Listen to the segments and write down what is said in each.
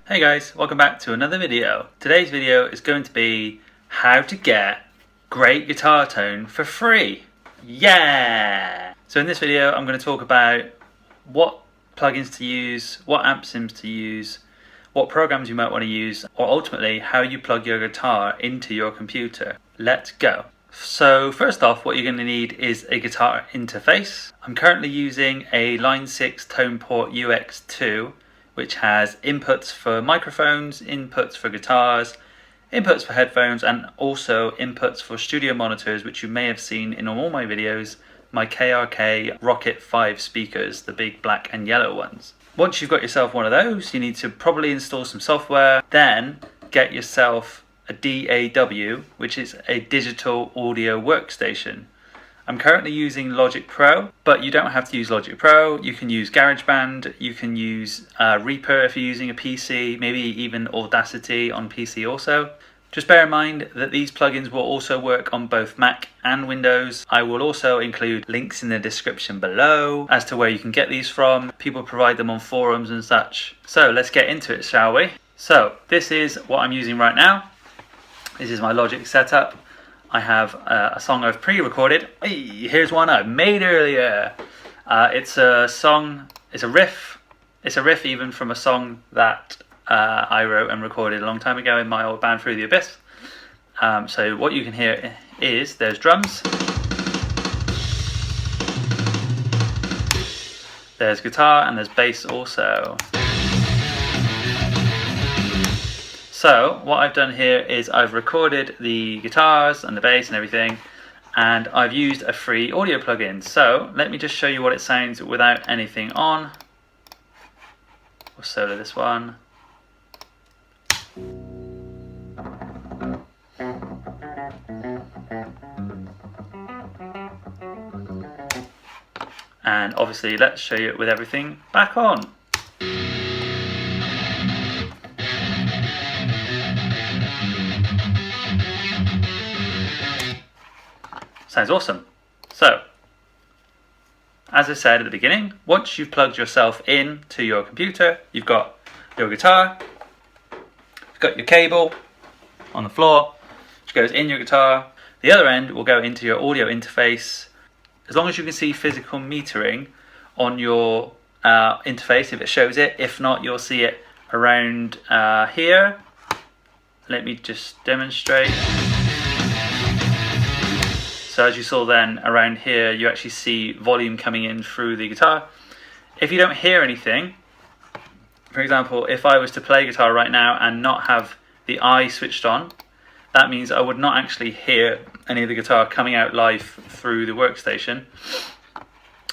Hey guys, welcome back to another video. Today's video is going to be how to get great guitar tone for free. Yeah! So in this video I'm going to talk about what plugins to use, what amp sims to use, what programs you might want to use, or ultimately how you plug your guitar into your computer. Let's go. So first off, what you're going to need is a guitar interface. I'm currently using a Line 6 Toneport UX2, which has inputs for microphones, inputs for guitars, inputs for headphones, and also inputs for studio monitors, which you may have seen in all my videos, my KRK Rocket 5 speakers, the big black and yellow ones. Once you've got yourself one of those, you need to probably install some software, then get yourself a DAW, which is a digital audio workstation. I'm currently using Logic Pro, but you don't have to use Logic Pro. You can use GarageBand, you can use Reaper if you're using a PC, maybe even Audacity on PC also. Just bear in mind that these plugins will also work on both Mac and Windows. I will also include links in the description below as to where you can get these from. People provide them on forums and such. So let's get into it, shall we? So this is what I'm using right now. This is my Logic setup. I have a song I've pre-recorded. Hey, here's one I made earlier. It's a song, it's a riff. It's a riff even from a song that I wrote and recorded a long time ago in my old band Through the Abyss. So what you can hear is there's drums, there's guitar, and there's bass also. So what I've done here is I've recorded the guitars and the bass and everything, and I've used a free audio plugin. So let me just show you what it sounds without anything on. We'll solo this one. And obviously let's show you it with everything back on. Sounds awesome. So, as I said at the beginning, once you've plugged yourself in to your computer, you've got your guitar, you've got your cable on the floor, which goes in your guitar. The other end will go into your audio interface. As long as you can see physical metering on your interface, if it shows it. If not, you'll see it around here. Let me just demonstrate. So as you saw then, around here, you actually see volume coming in through the guitar. If you don't hear anything, for example, if I was to play guitar right now and not have the eye switched on, that means I would not actually hear any of the guitar coming out live through the workstation.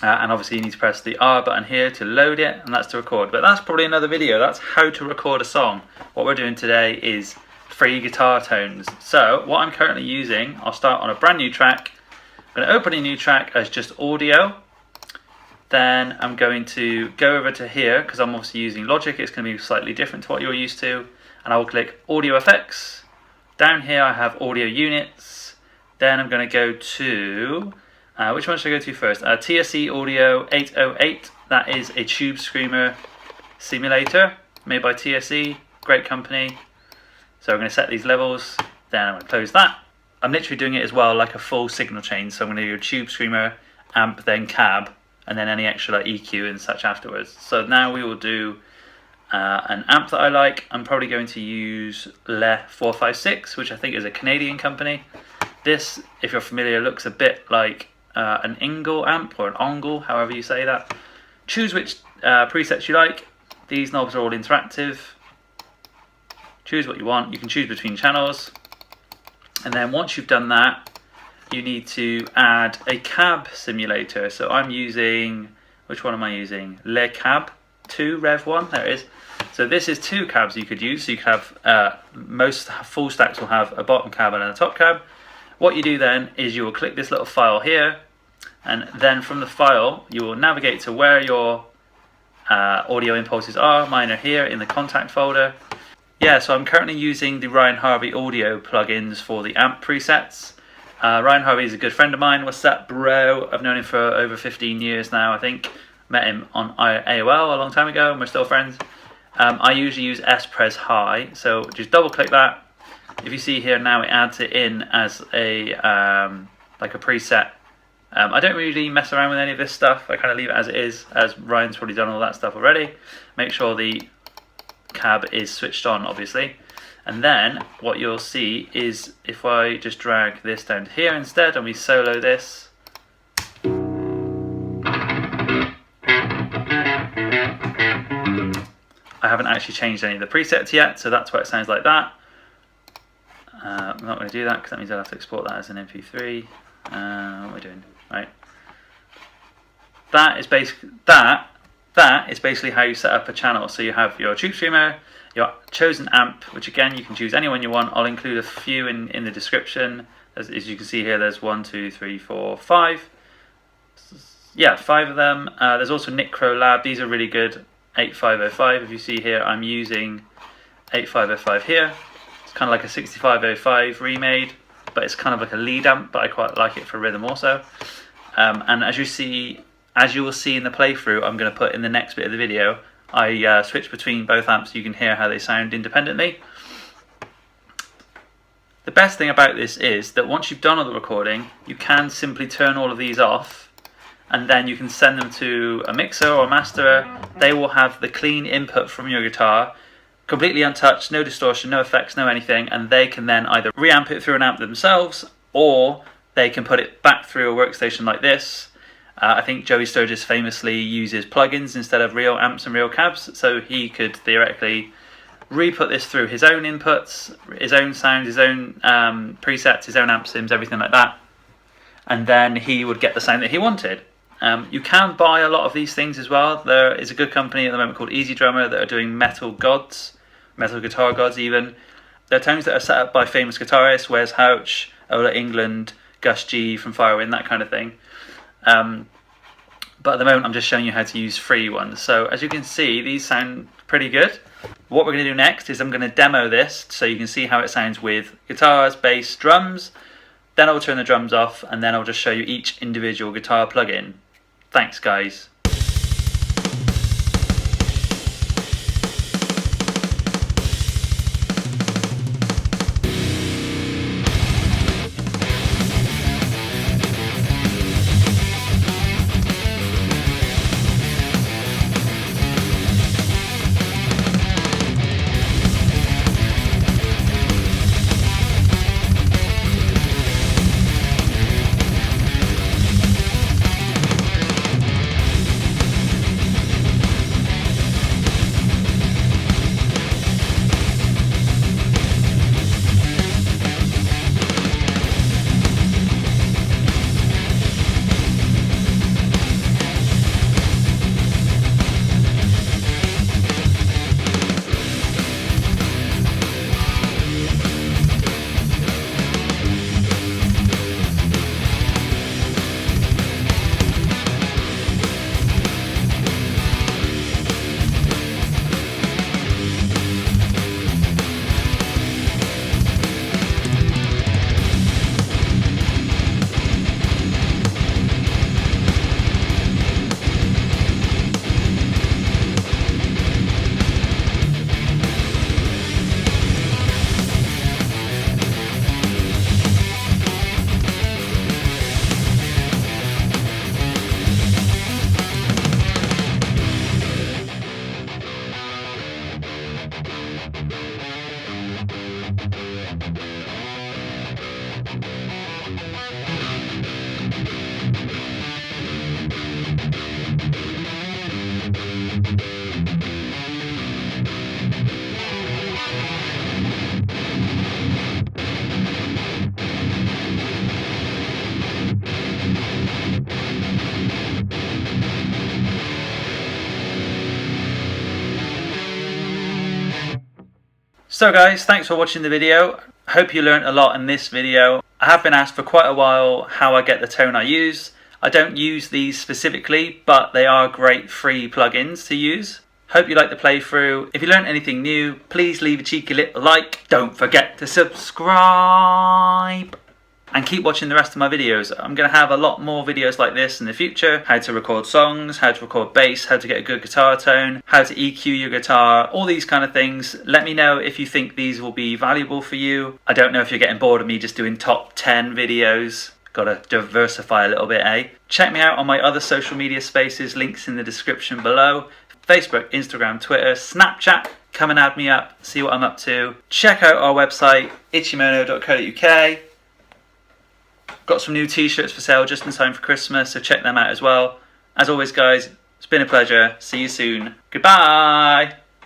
And obviously you need to press the R button here to load it, and that's to record. But that's probably another video. That's how to record a song. What we're doing today is free guitar tones. So what I'm currently using, I'll start on a brand new track. I'm going to open a new track as just audio. Then I'm going to go over to here, because I'm obviously using Logic, it's going to be slightly different to what you're used to. And I will click Audio Effects. Down here I have Audio Units. Then I'm going to go to, which one should I go to first? TSC Audio 808. That is a tube screamer simulator made by TSC, great company. So I'm going to set these levels, then I'm going to close that. I'm literally doing it as well like a full signal chain. So I'm going to do a tube screamer, amp, then cab, and then any extra like EQ and such afterwards. So now we will do an amp that I like. I'm probably going to use Le456, which I think is a Canadian company. This, if you're familiar, looks a bit like an Ingle amp or an Ongle, however you say that. Choose which presets you like. These knobs are all interactive. Choose what you want. You can choose between channels. And then once you've done that, you need to add a cab simulator. So I'm using, which one am I using? Le Cab 2 Rev 1, there it is. So this is two cabs you could use. So you could have, most full stacks will have a bottom cab and a top cab. What you do then is you will click this little file here, and then from the file you will navigate to where your audio impulses are. Mine are here in the contact folder. Yeah, so I'm currently using the Ryan Harvey audio plugins for the amp presets. Ryan Harvey is a good friend of mine. What's up, bro? I've known him for over 15 years now, I think. Met him on AOL a long time ago, and we're still friends. I usually use S-Press High, so just double click that. If you see here now, it adds it in as a like a preset. I don't really mess around with any of this stuff. I kind of leave it as it is, as Ryan's probably done all that stuff already. Make sure the cab is switched on, obviously. And then what you'll see is if I just drag this down to here instead and we solo this. I haven't actually changed any of the presets yet, so that's why it sounds like that. I'm not going to do that because that means I'll have to export that as an MP3. What am I doing? Right. That is basically how you set up a channel. So you have your tube streamer, your chosen amp, which again you can choose any one you want. I'll include a few in the description. As you can see here, there's 1, 2, 3, 4, 5. Yeah, 5 of them. There's also Nicro Lab. These are really good. 8505. If you see here, I'm using 8505 here. It's kind of like a 6505 remade, but it's kind of like a lead amp, but I quite like it for rhythm also. And as you will see in the playthrough, I'm going to put in the next bit of the video, I switch between both amps so you can hear how they sound independently. The best thing about this is that once you've done all the recording, you can simply turn all of these off, and then you can send them to a mixer or a masterer. They will have the clean input from your guitar, completely untouched, no distortion, no effects, no anything, and they can then either reamp it through an amp themselves, or they can put it back through a workstation like this. I think Joey Sturgis famously uses plugins instead of real amps and real cabs, so he could theoretically re-put this through his own inputs, his own sound, his own presets, his own amp sims, everything like that, and then he would get the sound that he wanted. You can buy a lot of these things as well. There is a good company at the moment called Easy Drummer that are doing metal gods, metal guitar gods even. They're tones that are set up by famous guitarists, Wes Houch, Ola England, Gus G from Firewind, that kind of thing. But at the moment I'm just showing you how to use free ones. So as you can see, these sound pretty good. What we're going to do next is I'm going to demo this so you can see how it sounds with guitars, bass, drums. Then I'll turn the drums off, and then I'll just show you each individual guitar plugin. Thanks guys. So guys, thanks for watching the video. Hope you learned a lot in this video. I have been asked for quite a while how I get the tone I use. I don't use these specifically, but they are great free plugins to use. Hope you liked the playthrough. If you learned anything new, please leave a cheeky little like. Don't forget to subscribe. and keep watching the rest of my videos. I'm going to have a lot more videos like this in the future. How to record songs, how to record bass, how to get a good guitar tone, how to EQ your guitar, all these kind of things. Let me know if you think these will be valuable for you. I don't know if you're getting bored of me just doing top 10 videos. Gotta diversify a little bit, eh? Check me out on my other social media spaces, links in the description below. Facebook, Instagram, Twitter, Snapchat. Come and add me up, see what I'm up to. Check out our website, itchymono.co.uk. Got some new t-shirts for sale just in time for Christmas, so check them out as well. As always guys, it's been a pleasure. See you soon. Goodbye!